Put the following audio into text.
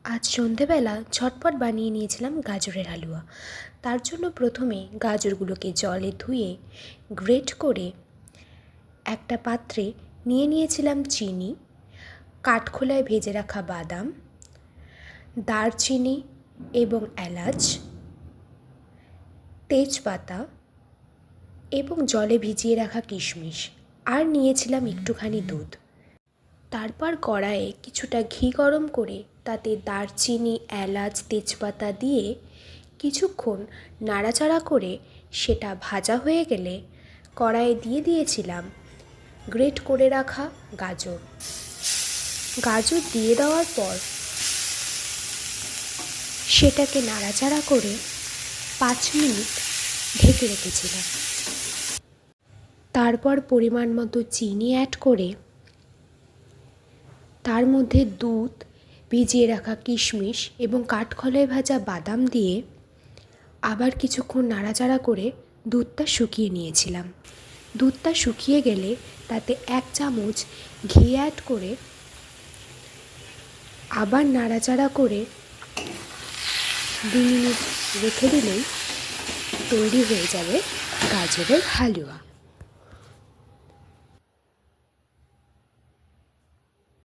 আজ সন্ধেবেলা ঝটপট বানিয়ে নিয়েছিলাম গাজরের হালুয়া। তার জন্য প্রথমে গাজরগুলোকে জলে ধুয়ে গ্রেট করে একটা পাত্রে নিয়ে নিয়েছিলাম চিনি, কাঠখোলায় ভেজে রাখা বাদাম, দারচিনি এবং এলাচ, তেজপাতা এবং জলে ভিজিয়ে রাখা কিশমিশ, আর নিয়েছিলাম একটুখানি দুধ। তারপর কড়াইয়ে কিছুটা ঘি গরম করে তাতে দারচিনি, এলাচ, তেজপাতা দিয়ে কিছুক্ষণ নাড়াচাড়া করে সেটা ভাজা হয়ে গেলে কড়াইয়ে দিয়ে দিয়েছিলাম গ্রেট করে রাখা গাজর। গাজর দিয়ে দেওয়ার পর সেটাকে নাড়াচাড়া করে 5 মিনিট ঢেকে রেখেছিলাম। তারপর পরিমাণ মতো চিনি অ্যাড করে তার মধ্যে দুধ, ভিজিয়ে রাখা কিশমিশ এবং কাঠখোলায় ভাজা বাদাম দিয়ে আবার কিছুক্ষণ নাড়াচাড়া করে দুধটা শুকিয়ে নিয়েছিলাম। দুধটা শুকিয়ে গেলে তাতে 1 চামচ ঘি অ্যাড করে আবার নাড়াচাড়া করে 2 মিনিট রেখে দিলেই তৈরি হয়ে যাবে গাজরের হালুয়া।